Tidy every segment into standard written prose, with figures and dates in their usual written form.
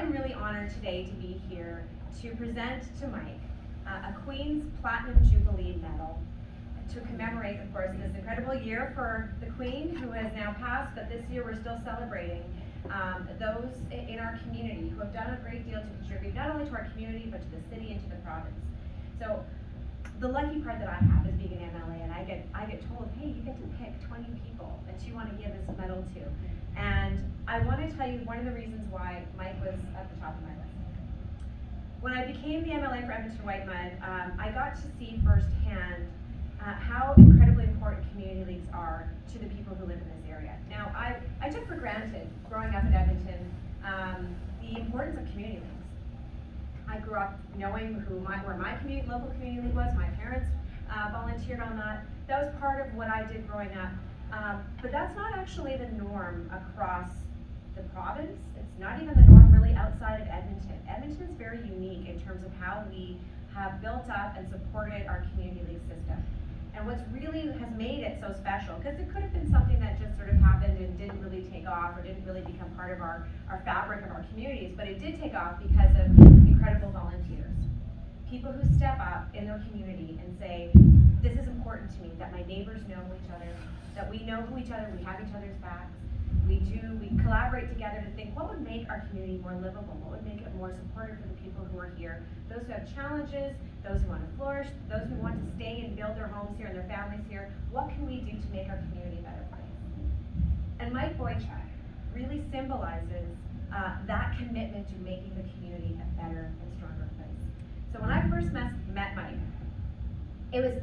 am really honored today to be here to present to Mike a Queen's Platinum Jubilee Medal to commemorate, of course, this incredible year for the Queen, who has now passed, but this year we're still celebrating those in our community who have done a great deal to contribute not only to our community, but to the city and to the province. So the lucky part that I have is being an MLA, and I get told, hey, you get to pick 20 people that you want to give this medal to. And I want to tell you one of the reasons why Mike was at the top of my list. When I became the MLA for Edmonton-Whitemud, I got to see firsthand how incredibly important community leagues are to the people who live in this area. Now, I took for granted, growing up in Edmonton, the importance of community leagues. I grew up knowing where my local community league was. My parents volunteered on that. That was part of what I did growing up. But that's not actually the norm across the province. It's not even the norm really outside of Edmonton. Edmonton is very unique in terms of how we have built up and supported our community league system. And what's really has made it so special, because it could have been something that just sort of happened and didn't really take off or didn't really become part of our fabric of our communities, but it did take off because of incredible volunteers. People who step up in their community and say, this is important to me, that my neighbors know each other, that we know who each other, we have each other's backs. We collaborate together to think what would make our community more livable, what would make it more supportive for the people who are here, those who have challenges, those who want to flourish, those who want to stay and build their homes here and their families here. What can we do to make our community a better place? And Mike Boychuk really symbolizes that commitment to making the community a better and stronger place. So when I first met Mike, it was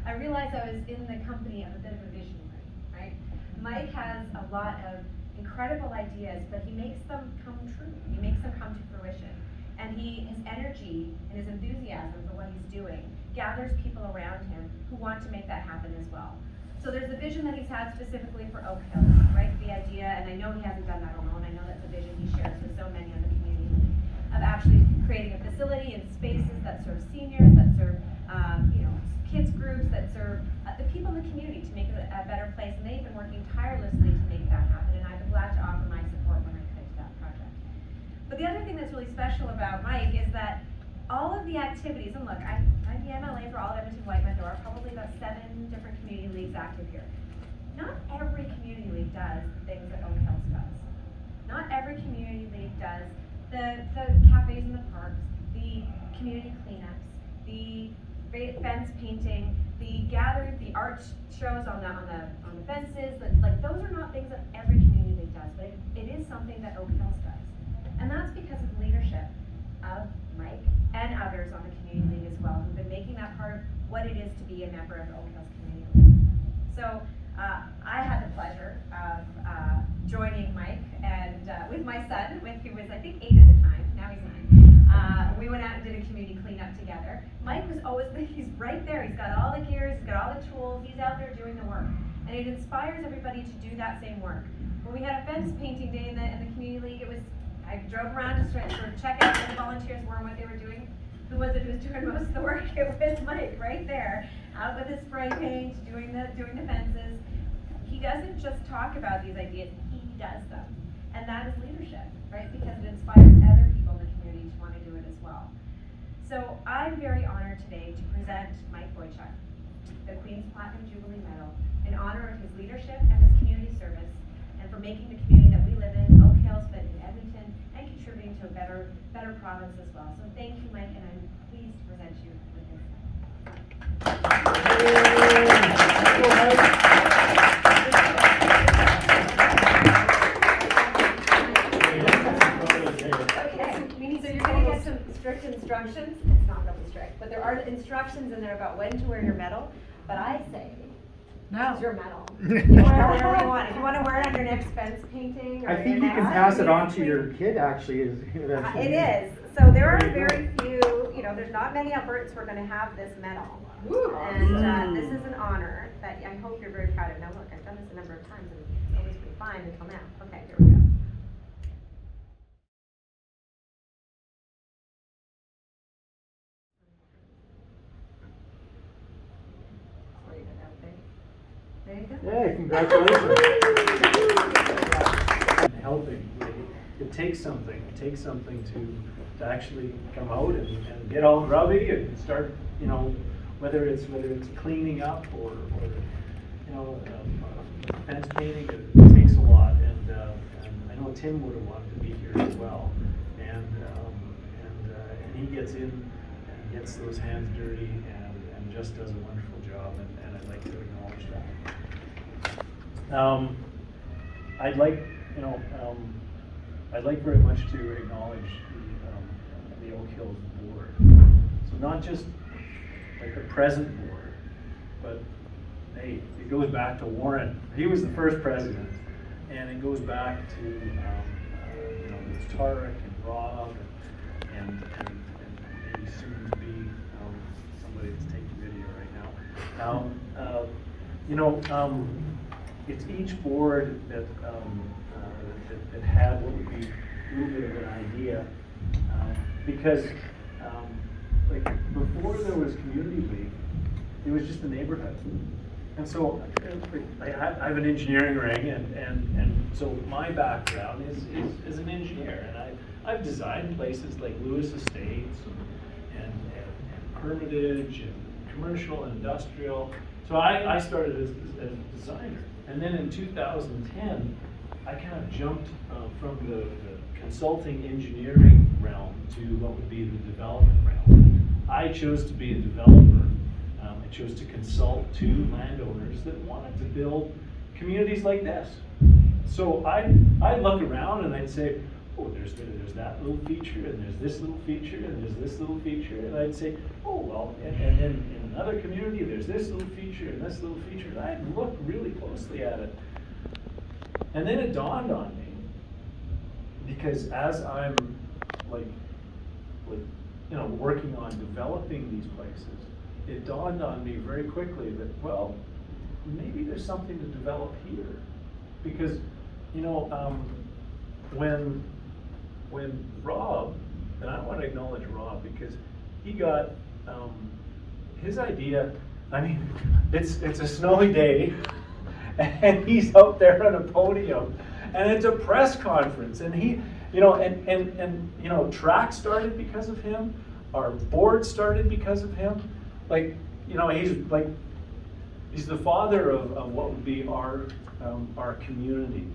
I realized I was in the company of a bit of a visionary, right? Mike has a lot of incredible ideas, but he makes them come true. He makes them come to fruition. And his energy and his enthusiasm for what he's doing gathers people around him who want to make that happen as well. So there's a vision that he's had specifically for Oak Hills, right? The idea, and I know he hasn't done that alone, I know that's a vision he shares with so many in the community, of actually creating a facility and spaces that serve seniors, that serve kids groups, that serve the people in the community to make it a better place. And they've been working tirelessly to make that happen, and I've been glad to offer my support when I could to that project. But the other thing that's really special about Mike is that all of the activities, and look, I'm the MLA for all of Edmonton-Whitemud. There are probably about 7 different community leagues active here. Not every community league does the things that Oak Hills does. Not every community league does the cafes in the parks, the community cleanups, the fence painting, the gathering, the art shows on the fences. Like those are not things that every community league does, but it is something that Oak Hills does. And that's because of the leadership of Mike and others on the community league as well, who've been making that part of what it is to be a member of the Oak Hills Community League. So I had the pleasure of joining Mike and with my son, who was I think 8 at the time, now he's 9. We went out and did a community cleanup together. Mike was always, he's right there, he's got all the gears, he's got all the tools, he's out there doing the work. And it inspires everybody to do that same work. When we had a fence painting day in the community league, I drove around to sort of check out where the volunteers were and what they were doing. Who was it who was doing most of the work? It was Mike, right there, out with his spray paint, doing the fences. He doesn't just talk about these ideas, he does them. And that is leadership, right? Because it inspires other people in the community to want to do it as well. So I'm very honored today to present Mike Boychuk the Queen's Platinum Jubilee Medal in honor of his leadership and his community service, and for making the community that we live in, Oak Hills, but in Edmonton, and contributing to a better province as well. So thank you, Mike, and I'm pleased to present you with this. So you're going to get some strict instructions. It's not really strict, but there are instructions in there about when to wear your medal. But I say, no. It's your medal. You want to wear whatever you want. If you want to wear it on your next fence painting, or I think you can pass it on to your kid. Actually, it is. So there are very few. There's not many Albertans who are going to have this medal, and this is an honor that I hope you're very proud of. Now, look, I've done this a number of times, and it's always been fine until now. Okay, here we go. There you go. Yeah, congratulations. Helping. it takes something. It takes something to actually come out and get all grubby and start, you know, whether it's cleaning up or you know, fence painting. It takes a lot, and I know Tim would have wanted to be here as well, and he gets in and gets those hands dirty and just does a wonderful job, and I'd like to acknowledge that. I'd like, you know, I'd like very much to acknowledge the Oak Hills board. So not just like the present board, but hey, it goes back to Warren. He was the first president, and it goes back to you know, there's Tarek and Rob and maybe soon to be somebody that's taking video right now. You know, it's each board that that had what would be a little bit of an idea, because like before there was community league, it was just a neighborhood. And so I have an engineering ring, and so my background is an engineer, and I've designed places like Lewis Estates and Hermitage and commercial and industrial. So I started as a designer, and then in 2010 I kind of jumped from the consulting engineering realm to what would be the development realm. I chose to be a developer. I chose to consult to landowners that wanted to build communities like this. So I'd look around and I'd say, oh, there's that little feature, and there's this little feature, and there's this little feature, and I'd say, oh, well, and then in another community, there's this little feature and this little feature, and I'd look really closely at it. And then it dawned on me, because as I'm like you know, working on developing these places, it dawned on me very quickly that, well, maybe there's something to develop here. Because, you know, when Rob, and I want to acknowledge Rob because he got his idea, I mean, it's a snowy day, and he's out there on a podium, and it's a press conference, and he, you know, and you know, track started because of him, our board started because of him. Like, you know, he's the father of what would be our community,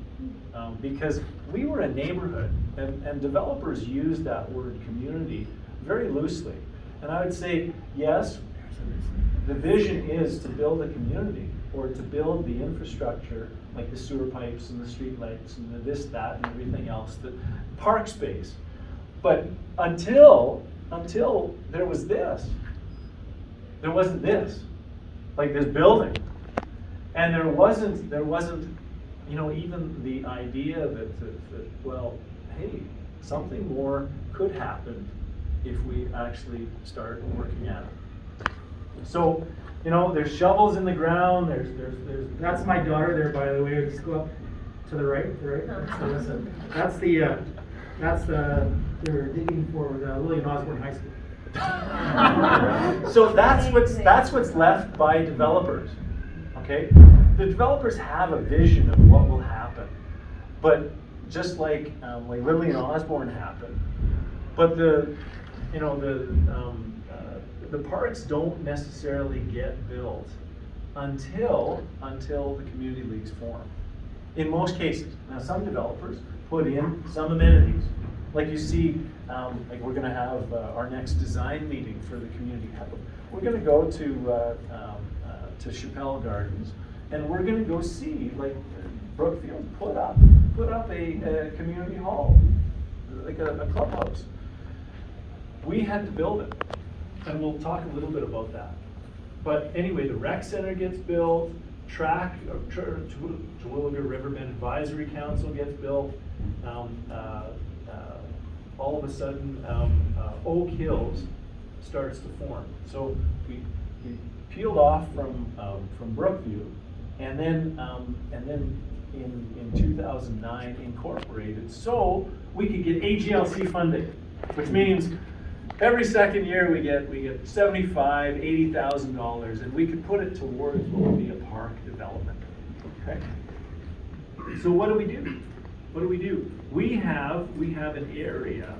because we were a neighborhood, and developers use that word community very loosely. And I would say, yes, the vision is to build a community, or to build the infrastructure like the sewer pipes and the street lights and the this, that, and everything else, the park space. But until there was this, there wasn't this, like this building, and there wasn't, you know, even the idea that well, hey, something more could happen if we actually start working at it. So, you know, there's shovels in the ground. There's. That's my daughter there, by the way. Just go up to the right. That's they're digging for William Osborne High School. So that's what's left by developers. Okay, the developers have a vision of what will happen, but just like Lillian Osborne happened, but the parks don't necessarily get built until the community leagues form. In most cases, now some developers put in some amenities, like you see, like we're going to have our next design meeting for the community hub. We're going to go to Chappelle Gardens, and we're going to go see like Brookfield put up a community hall, like a clubhouse. We had to build it, and we'll talk a little bit about that. But anyway, the rec center gets built, Terwilliger Riverbend Advisory Council gets built. All of a sudden, Oak Hills starts to form. So we peeled off from Brookview, and then in 2009 incorporated, so we could get AGLC funding, which means every second year we get $75,000, $80,000, and we could put it towards what would be a park development. Okay. So what do? what do? We have an area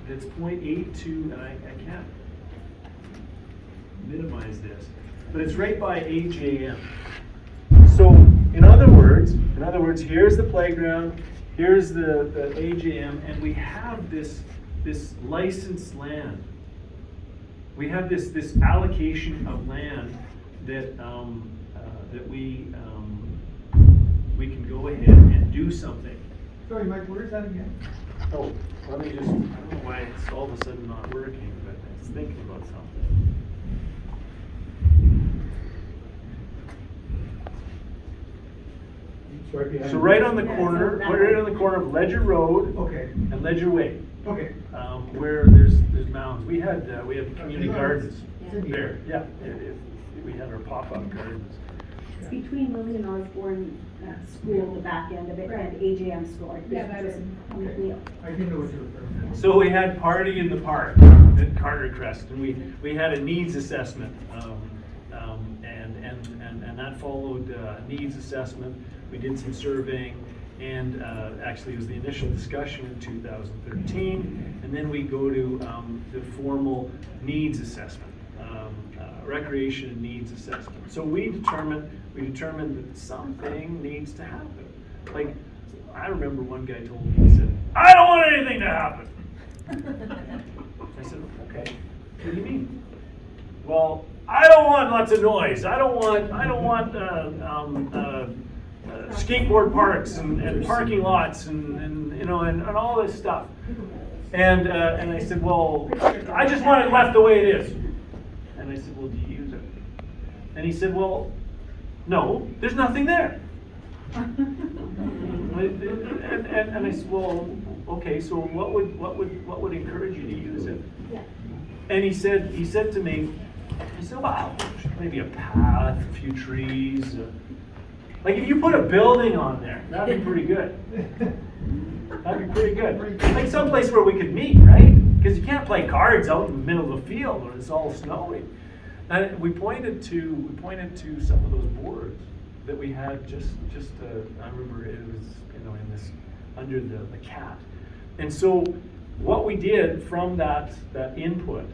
that's 0.82, and I can't minimize this, but it's right by AJM. So in other words, here's the playground, here's the AJM, and we have this licensed land. We have this allocation of land that that we can go ahead and do something. Sorry, Mike, where is that again? Oh, let me just, I don't know why it's all of a sudden not working, but I was thinking about something. It's right behind. So right on the Yeah, corner, so that right way. on the corner of Ledger Road Okay, and Ledger Way, okay. where there's mountains. We had community gardens It's in there. here. Yeah, we had our pop-up gardens. It's between Lillian Osborne School, the back end of it, and AJM School. Like, Yeah, this that is is- on the Okay. wheel. I didn't know what you were referring to. So we had Party in the Park at Carter Crest, and we had a needs assessment, and that followed needs assessment. We did some surveying, and actually it was the initial discussion in 2013, and then we go to the formal needs assessment, recreation and needs assessment. So we determined that something needs to happen. Like, I remember one guy told me, he said, "I don't want anything to happen." I said, "Okay, what do you mean?" "Well, I don't want lots of noise. I don't want skateboard parks and parking lots and you know and all this stuff." And I said, "Well, I just want it left the way it is." And I said, "Well, do you use it?" And he said, "Well, no, there's nothing there." And I said, "Well, okay, so what would encourage you to use it?" Yeah. And he said to me, "Well, maybe a path, a few trees. Like if you put a building on there, that'd be pretty good. That'd be pretty good. Like someplace where we could meet, right? Because you can't play cards out in the middle of the field when it's all snowy." And we pointed to some of those boards that we had just I remember it was in this under the cat. And so what we did from that input,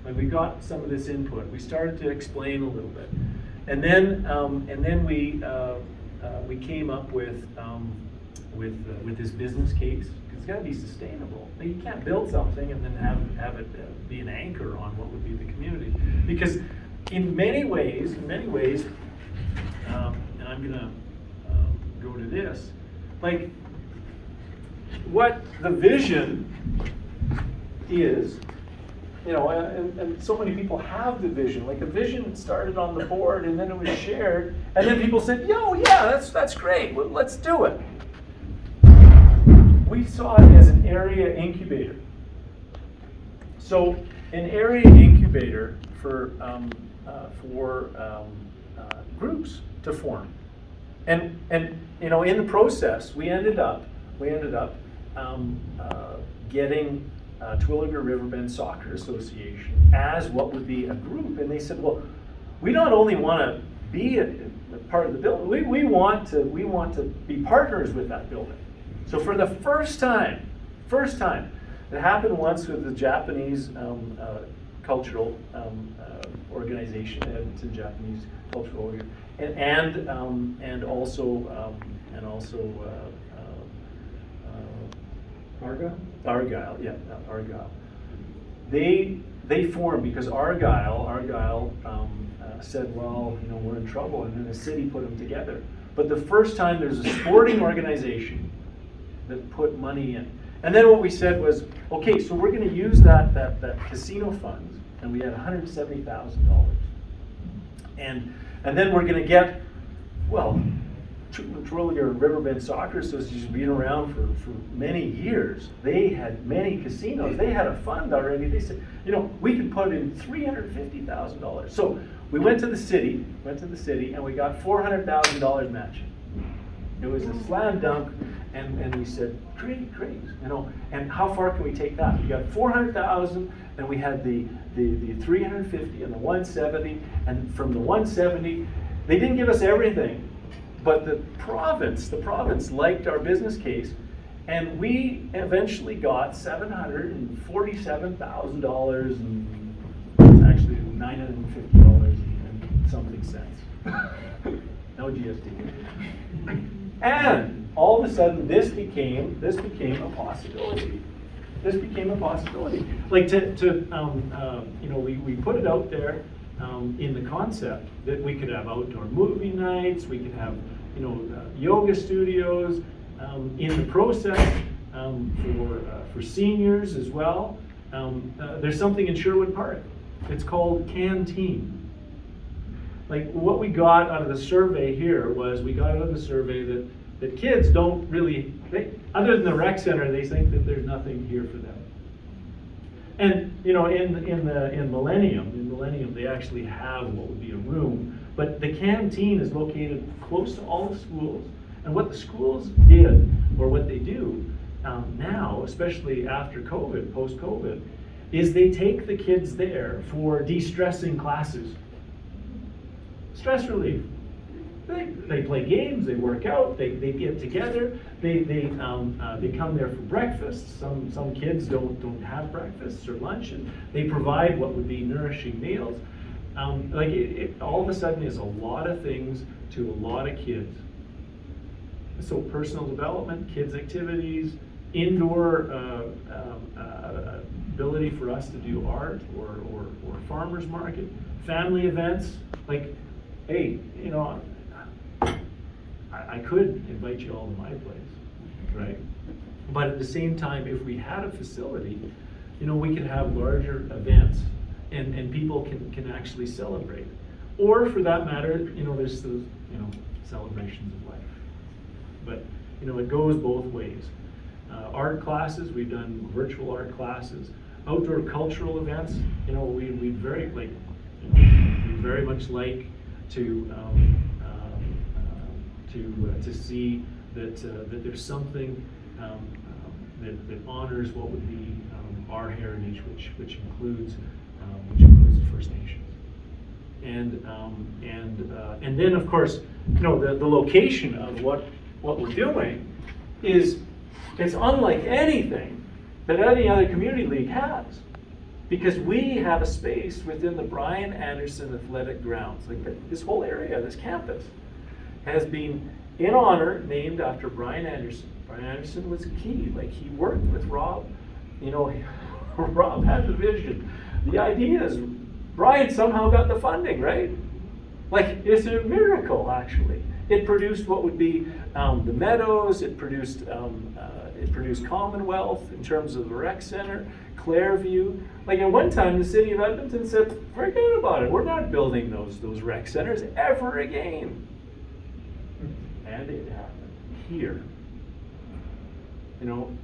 like we got some of this input, we started to explain a little bit, and then we came up with this business case. It's got to be sustainable. Like you can't build something and then have it be an anchor on what would be the community, because in many ways, and I'm gonna go to this, like what the vision is, and so many people have the vision. Like the vision started on the board and then it was shared, and then people said, "Yo, yeah, that's great. Well, let's do it." We saw it as an area incubator. So an area incubator for groups to form, and in the process we ended up getting Twilliger Riverbend Soccer Association as what would be a group, and they said, "Well, we not only want to be a part of the building, we want to be partners with that building." So for the first time, it happened once with the Japanese cultural organization, Edmonton Japanese Cultural Organization, and also Argyle, yeah, Argyle. They formed because Argyle said, "Well, we're in trouble," and then the city put them together. But the first time there's a sporting organization that put money in. And then what we said was, okay, so we're going to use that casino funds, and we had $170,000. And then we're going to get, well, Twilliger Riverbend Soccer Association has been around for many years. They had many casinos. They had a fund already. They said, we can put in $350,000. So we went to the city, and we got $400,000 matching. It was a slam dunk, and we said, great, and how far can we take that? We got 400,000, and we had the 350 and the 170, and from the 170, they didn't give us everything, but the province liked our business case, and we eventually got $747,000 and actually $950 and something cents. No GST. And all of a sudden, this became a possibility. This became a possibility. Like we put it out there in the concept that we could have outdoor movie nights, we could have, yoga studios, in the process for seniors as well. There's something in Sherwood Park. It's called Canteen. Like what we got out of the survey here was that kids don't really, other than the rec center, they think that there's nothing here for them. And in Millennium, they actually have what would be a room, but the canteen is located close to all the schools. And what the schools did, or what they do now, especially after COVID, post-COVID, is they take the kids there for de-stressing classes. Stress relief. They play games, they work out, they get together, they come there for breakfast. Some kids don't have breakfast or lunch, and they provide what would be nourishing meals. It all of a sudden is a lot of things to a lot of kids. So personal development, kids activities, indoor ability for us to do art or farmers market, family events. Like, hey, I could invite you all to my place, right? But at the same time, if we had a facility, we could have larger events and people can actually celebrate. Or for that matter, there's those, celebrations of life. But, it goes both ways. Art classes, we've done virtual art classes. Outdoor cultural events, we'd very much like to see that there's something that honors what would be our heritage, which includes the First Nations, and then of course the location of what we're doing it's unlike anything that any other community league has, because we have a space within the Bryan Anderson Athletic Grounds. Like this whole area, this campus, has been in honor named after Bryan Anderson. Bryan Anderson was key. Like he worked with Rob. Rob had the vision. The idea is Bryan somehow got the funding, right? Like it's a miracle, actually. It produced what would be the Meadows. It produced Commonwealth in terms of the rec center, Clairview. Like at one time, the city of Edmonton said, "Forget about it. We're not building those rec centers ever again." And it happened here.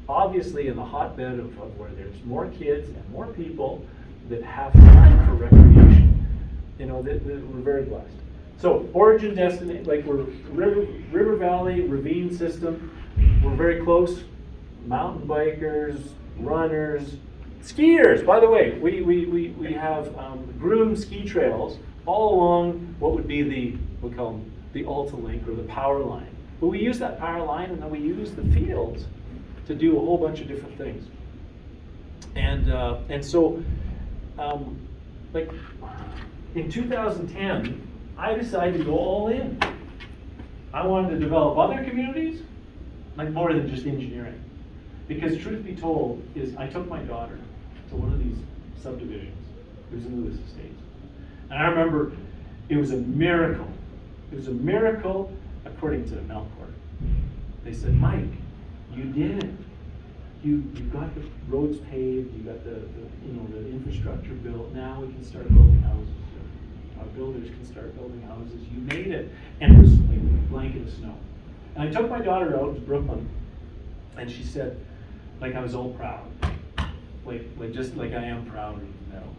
Obviously in the hotbed of where there's more kids and more people that have time for recreation, that we're very blessed. So origin, destination, like we're River Valley ravine system. We're very close. Mountain bikers, runners, skiers. By the way, we have groomed ski trails all along what would be we call them the Alta-Link or the power line. But we use that power line, and then we use the fields to do a whole bunch of different things. And so, like in 2010, I decided to go all in. I wanted to develop other communities, like more than just engineering. Because truth be told, I took my daughter to one of these subdivisions. It was in Lewis Estates. And I remember it was a miracle. It was a miracle according to Melcourt. They said, "Mike, you did it. You got the roads paved, you got the infrastructure built. Now we can start building houses. Our builders can start building houses. You made it." And it was like a blanket of snow. And I took my daughter out to Brooklyn, and she said, like I was all proud, like just like I am proud of the medal.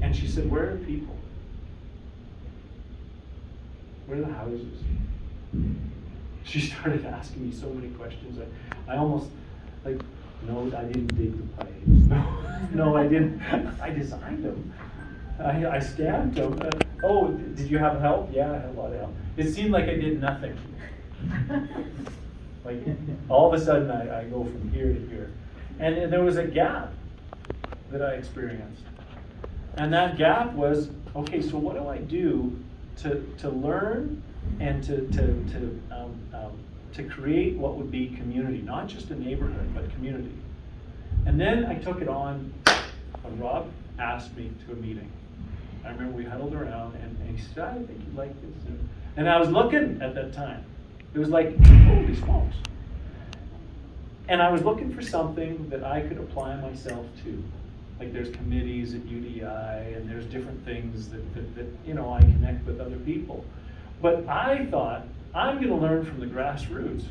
And she said, "Where are the people? Where are the houses?" She started asking me so many questions. I almost no, I didn't dig the pipes. No, I didn't. I designed them. I stabbed him. Oh, did you have help? Yeah, I had a lot of help. It seemed like I did nothing. Like, all of a sudden, I go from here to here. And there was a gap that I experienced. And that gap was, okay, so what do I do to learn and to create what would be community, not just a neighborhood, but community. And then I took it on when Rob asked me to a meeting. I remember we huddled around and he said, I think you'd like this. And I was looking at that time. It was like, holy smokes. And I was looking for something that I could apply myself to. Like there's committees at UDI and there's different things that I connect with other people. But I thought, I'm going to learn from the grassroots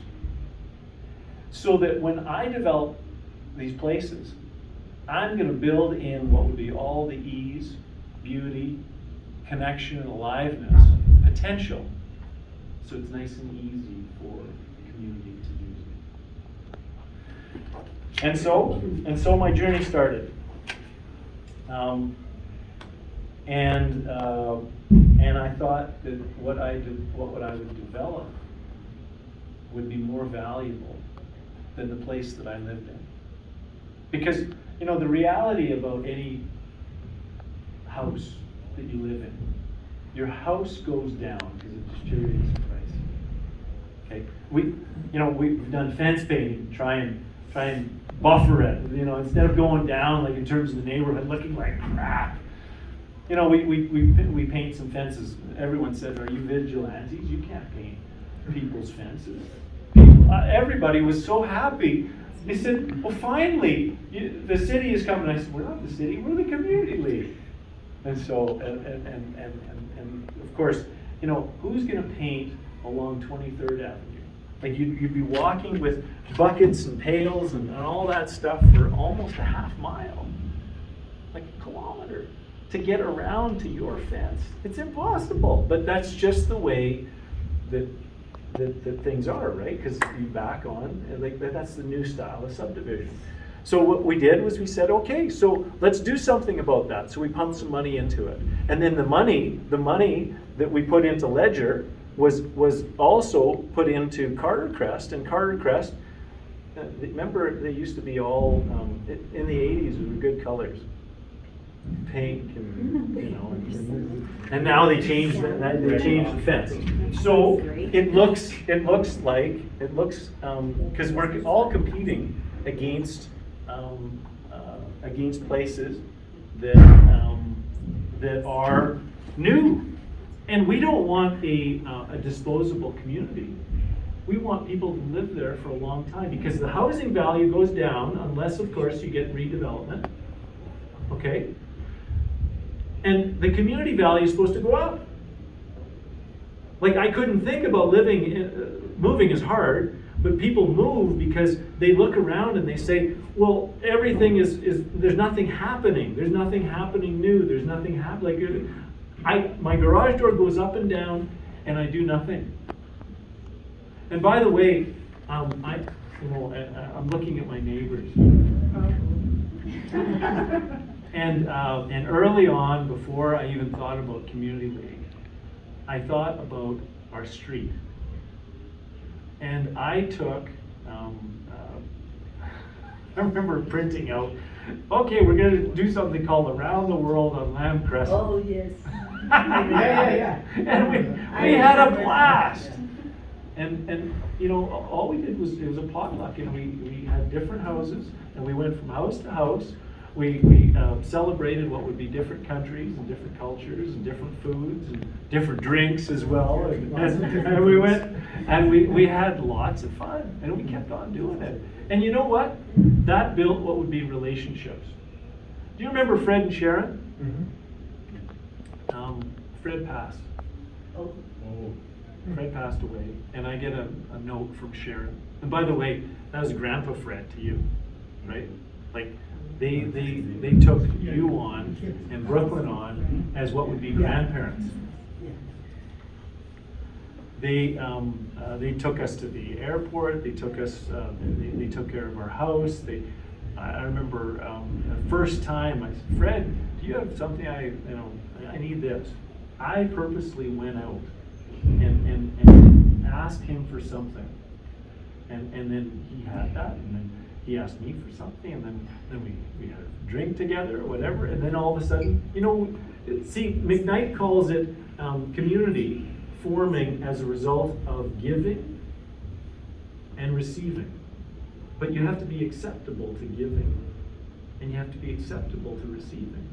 so that when I develop these places, I'm going to build in what would be all the ease, beauty, connection, and aliveness, potential, so it's nice and easy for the community to use it. And so my journey started. And I thought that what I would develop would be more valuable than the place that I lived in. Because, the reality about any house that you live in, your house goes down because it deteriorates in price. Okay, we've done fence painting, try and buffer it, instead of going down like in terms of the neighborhood looking like crap. We paint some fences. Everyone said, are you vigilantes? You can't paint people's fences. Everybody was so happy. They said, well, finally, the city is coming. I said, we're not the city, we're the community league. And so, and of course, who's going to paint along 23rd Avenue? Like you'd be walking with buckets and pails and all that stuff for almost a half mile, like a kilometer, to get around to your fence. It's impossible, but that's just the way that things are, right? Because you back on, and that's the new style of subdivision. So what we did was we said, okay, so let's do something about that. So we pumped some money into it. And then the money that we put into Ledger was also put into Carter Crest. And Carter Crest, remember they used to be all, in the 80s, they were good colors. Pink and now they changed the fence. So it looks because we're all competing against places that are new, and we don't want a disposable community. We want people to live there for a long time because the housing value goes down unless, of course, you get redevelopment. Okay. And the community value is supposed to go up. Like I couldn't think about moving is hard, but people move because they look around and they say, well, everything there's nothing happening. There's nothing happening new. There's nothing happening. My garage door goes up and down and I do nothing. And by the way, I'm looking at my neighbors. And early on, before I even thought about community league, I thought about our street. And I took, I remember printing out, okay, we're going to do something called Around the World on Lamb Crescent. Oh, yes. Yeah. And we had a blast. And all we did was, it was a potluck, and we had different houses, and we went from house to house. We celebrated what would be different countries and different cultures and different foods and different drinks as well. And we went and we had lots of fun, and we kept on doing it. And you know what? That built what would be relationships. Do you remember Fred and Sharon? Mm-hmm. Fred passed. Oh. Fred passed away, and I get a note from Sharon. And by the way, that was Grandpa Fred to you, right? Like they took you on and Brooklyn on as what would be grandparents. They took us to the airport. They took us. They took care of our house. I remember the first time I said, Fred, do you have something I need this. I purposely went out and asked him for something. And then he had that, and then he asked me for something, and then we had a drink together or whatever, and then all of a sudden, see, McKnight calls it community forming as a result of giving and receiving. But you have to be acceptable to giving, and you have to be acceptable to receiving.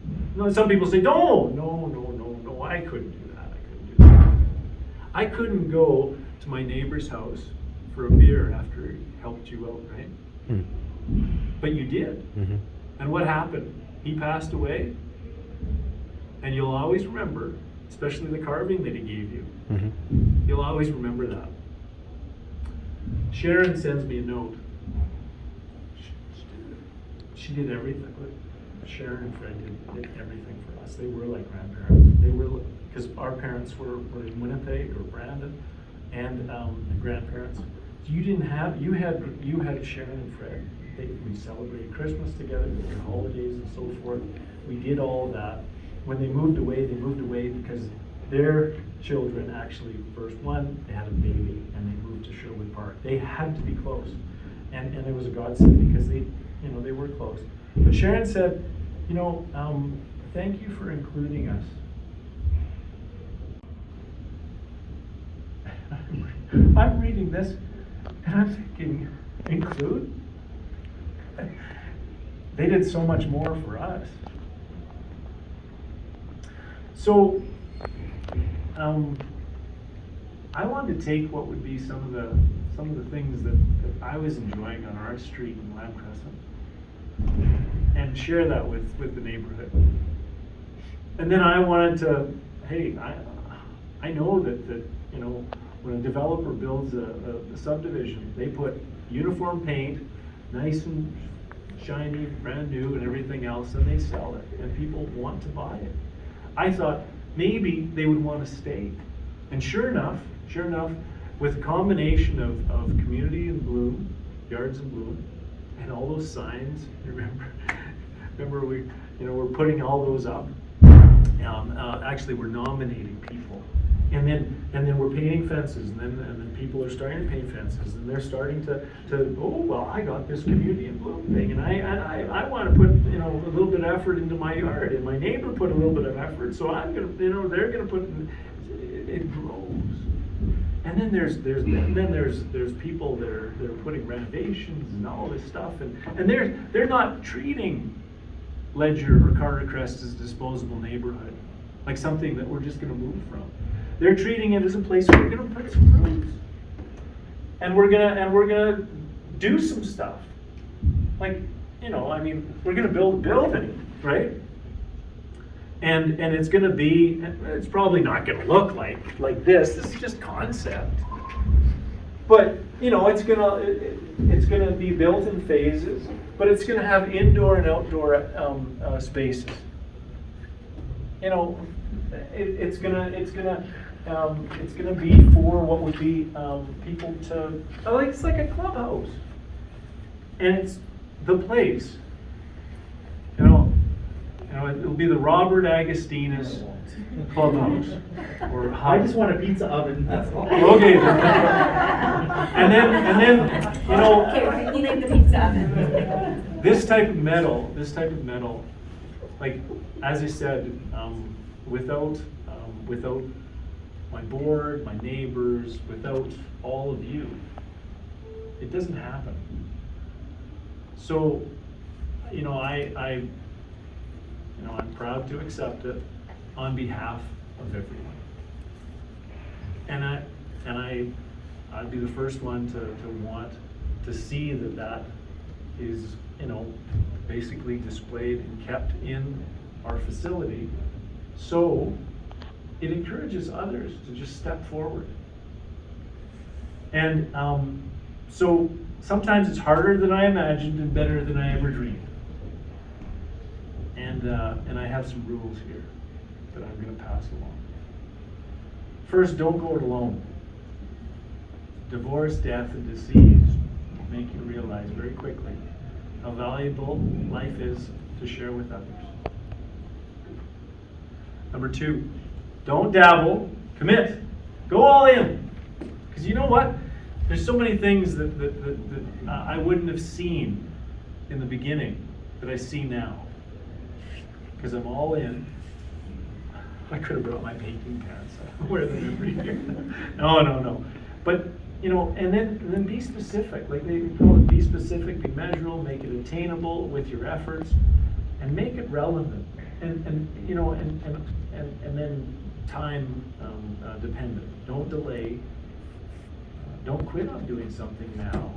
Some people say, no, I couldn't do that. I couldn't go to my neighbor's house for a beer after he helped you out, right? But you did. And what happened? He passed away, and you'll always remember, especially the carving that he gave you. You'll always remember that. Sharon sends me a note. She did everything. Sharon and Fred did everything for us. They were like grandparents. They were, because our parents were in Winnipeg or Brandon, and the grandparents. You had Sharon and Fred. We celebrated Christmas together, their holidays and so forth. We did all of that. When they moved away because their children actually, first one, they had a baby and they moved to Sherwood Park. They had to be close. And it was a godsend because they were close. But Sharon said, thank you for including us. I'm reading this and I'm thinking, include? They did so much more for us. So, I wanted to take what would be some of the things that I was enjoying on our street in Lamb Crescent and share that with the neighborhood. And then I wanted to, hey, I know that when a developer builds a subdivision, they put uniform paint, nice and shiny, brand new and everything else, and they sell it, and people want to buy it. I thought maybe they would want to stay. And sure enough, with a combination of community in bloom, yards in bloom, and all those signs, remember we're putting all those up. Actually, we're nominating people. And then we're painting fences, and then people are starting to paint fences, and they're starting to I got this community in bloom thing, and I want to put a little bit of effort into my yard, and my neighbor put a little bit of effort, so I'm gonna they're gonna put it grows, and then there's people that are putting renovations and all this stuff, and they're not treating Ledger or Carter Crest as a disposable neighborhood, like something that we're just gonna move from. They're treating it as a place where we're going to put some roots, and we're gonna do some stuff. Like, we're going to build a building, right? And it's going to be, it's probably not going to look like this. This is just concept. But it's going to be built in phases. But it's going to have indoor and outdoor spaces. It's gonna be for what would be people to it's like a clubhouse, and it's the place. It'll be the Robert Agustinus Clubhouse, or I just want a pizza oven. That's all. Okay. and then Okay, you like the pizza oven. This type of metal, like as I said, without my board, my neighbors, without all of you, it doesn't happen. So, I'm proud to accept it on behalf of everyone. And I'd be the first one to want to see that is, basically displayed and kept in our facility. So it encourages others to just step forward. And so sometimes it's harder than I imagined and better than I ever dreamed. And I have some rules here that I'm going to pass along. First, don't go it alone. Divorce, death, and disease make you realize very quickly how valuable life is to share with others. Number 2, don't dabble, commit. Go all in. Because you know what? There's so many things that I wouldn't have seen in the beginning that I see now. Because I'm all in. I could have brought my painting pants. I wear them every year. No. But, and then be specific. Like they call it, be specific, be measurable, make it attainable with your efforts, and make it relevant. And then time dependent. Don't delay. Don't quit on doing something now.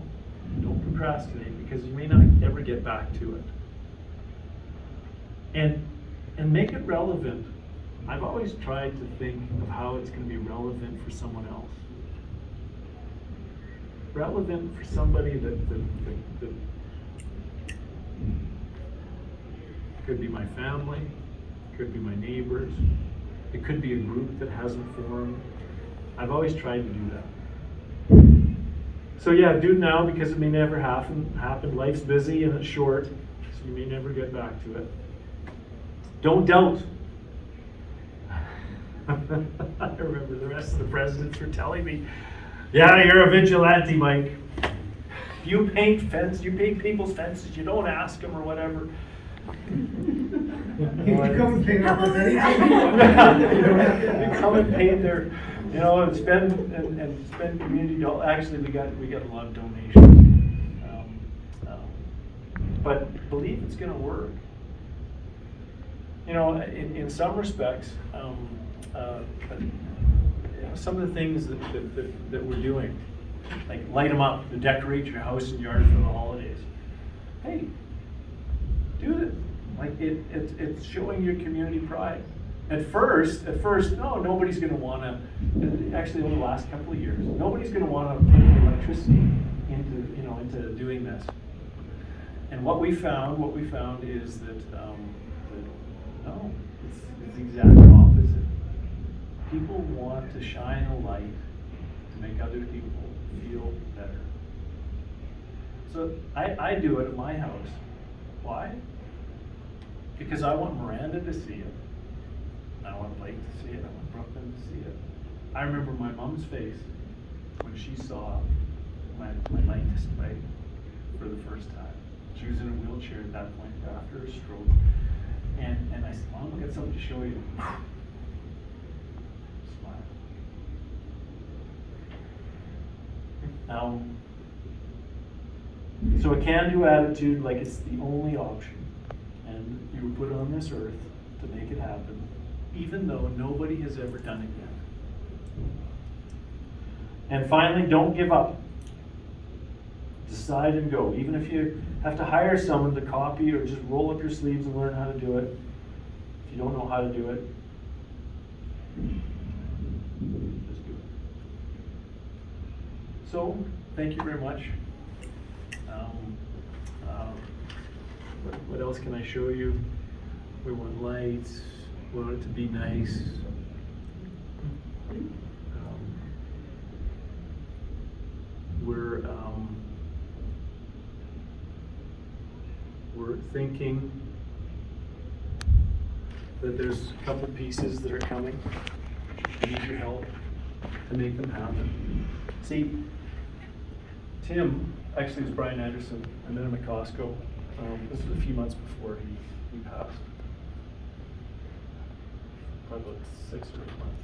Don't procrastinate, because you may not ever get back to it. And make it relevant. I've always tried to think of how it's going to be relevant for someone else. Relevant for somebody that could be my family, could be my neighbors, it could be a group that hasn't formed. I've always tried to do that. So yeah, do now, because it may never happen. Life's busy and it's short, so you may never get back to it. Don't doubt. I remember the rest of the presidents were telling me, yeah, you're a vigilante, Mike. You paint people's fences, you don't ask them or whatever. You come and paint our You come and paint their, and spend community dollars. Actually, we got a lot of donations. But believe it's going to work. In some respects, some of the things that we're doing, like light them up, to decorate your house and yard for the holidays. Hey, do it. Like it's showing your community pride. At first, no, nobody's going to want to. Actually, over the last couple of years, nobody's going to want to put electricity into doing this. And what we found is that no, it's the exact opposite. People want to shine a light to make other people feel better. So I do it at my house. Why? Because I want Miranda to see it. I want Blake to see it. I want Brooklyn to see it. I remember my mom's face when she saw my light display for the first time. She was in a wheelchair at that point after her stroke. And I said, Mom, I got something to show you. Smile. So a can-do attitude, like it's the only option. And you were put on this earth to make it happen, even though nobody has ever done it yet. And finally, don't give up. Decide and go. Even if you have to hire someone to copy or just roll up your sleeves and learn how to do it, if you don't know how to do it, just do it. So, thank you very much. What else can I show you? We want lights. We want it to be nice. We're thinking that there's a couple pieces that are coming. I need your help to make them happen. See, Tim, actually it was Bryan Anderson. I met him at Costco. This was a few months before he passed. Probably about 6 or 8 months.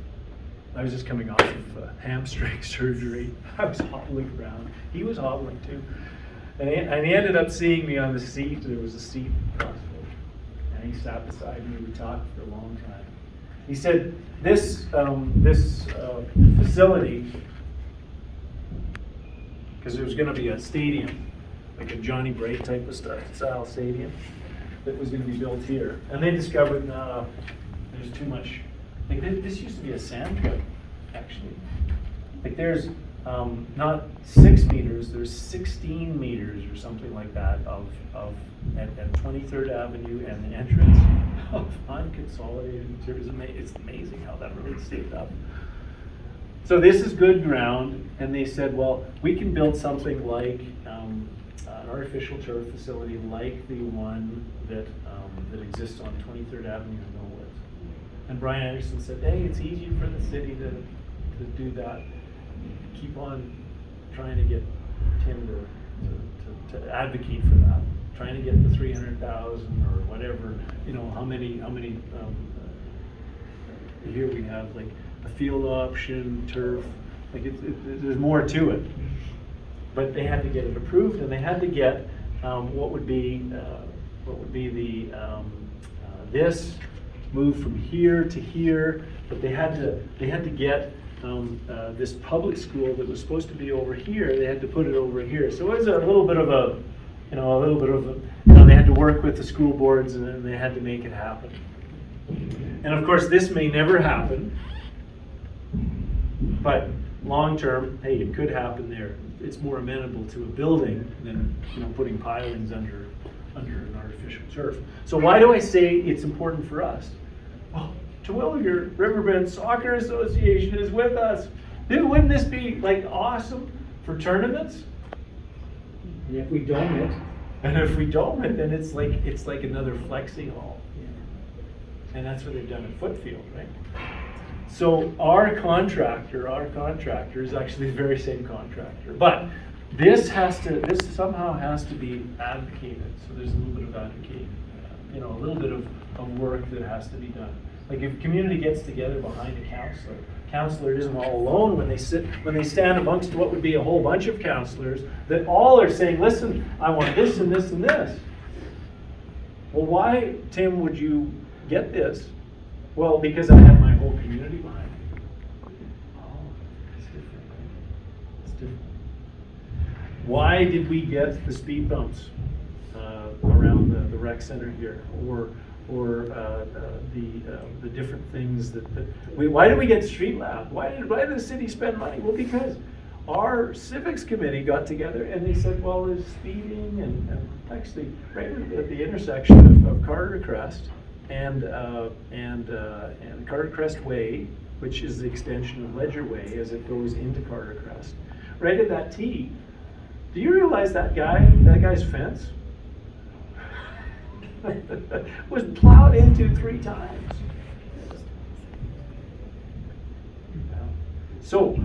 I was just coming off of hamstring surgery. I was hobbling around. He was hobbling too. And he ended up seeing me on the seat. There was a seat across the road. And he sat beside me. We talked for a long time. He said, this facility, because there was going to be a stadium, like a Johnny Bray type of style stadium, that was going to be built here. And they discovered, there's too much. Like this used to be a sand pit, actually. Like there's not 6 meters, there's 16 meters or something like that at 23rd Avenue and the entrance of unconsolidated materials. It's amazing how that really stayed up. So this is good ground, and they said, well, we can build something like, I don't artificial turf facility like the one that, that exists on 23rd Avenue in Millwood. And Bryan Anderson said, hey, it's easy for the city to do that. Keep on trying to get Tim to advocate for that. Trying to get the 300,000 or whatever, you know, how many, here we have like a field option, turf, like there's more to it. But they had to get it approved, and they had to get what would be the this moved from here to here. But they had to get this public school that was supposed to be over here. They had to put it over here. So it was a little bit of a, they had to work with the school boards, and then they had to make it happen. And of course, this may never happen, but long term, hey, it could happen there. It's more amenable to a building than, you know, putting pilings under an artificial turf. So why do I say it's important for us? Oh, Terwilliger Riverbend Soccer Association is with us. Dude, wouldn't this be like awesome for tournaments? And if we dome it, And if we dome it, then it's like another flexi hall. And that's what they've done at Footfield, right? So our contractor is actually the very same contractor. But this somehow has to be advocated. So there's a little bit of advocating, a little bit of work that has to be done. Like if a community gets together behind a counselor isn't all alone when they stand amongst what would be a whole bunch of counselors that all are saying, listen, I want this and this and this. Well, why, Tim, would you get this? Well, because I have my whole community behind me. Oh, it's different, right? It's different. Why did we get the speed bumps around the rec center here, or the different things why did we get street lab? Why did the city spend money? Well, because our civics committee got together and they said, well, there's speeding and actually right at the intersection of Carter Crest and Carter Crest Way, which is the extension of Ledger Way as it goes into Carter Crest. Right at that T, do you realize that guy's fence was plowed into 3 times? So,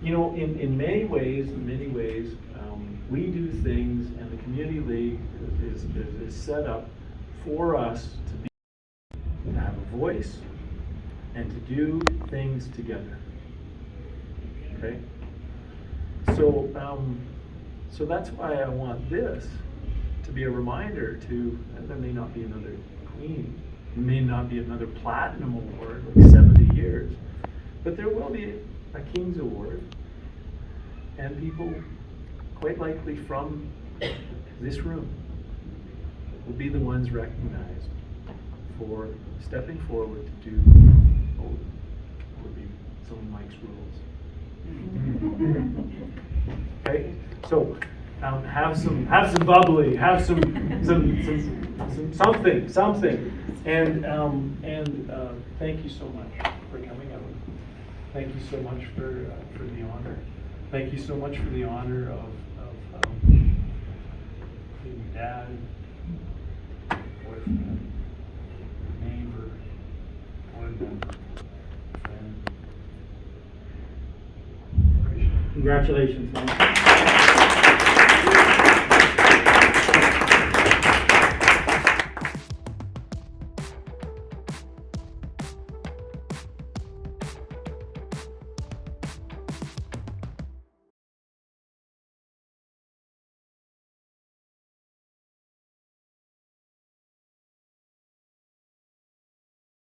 in many ways, we do things, and the community league is set up for us to have a voice and to do things together. Okay. So that's why I want this to be a reminder to, there may not be another Queen, there may not be another Platinum Award, like 70 years, but there will be a King's Award, and people quite likely from this room will be the ones recognized for stepping forward to do what would be some of Mike's rules. Okay, so have some bubbly, have some something, and thank you so much for coming out. Thank you so much for the honor. Thank you so much for the honor of being dad, boyfriend, neighbor, board member, friend. congratulations, man.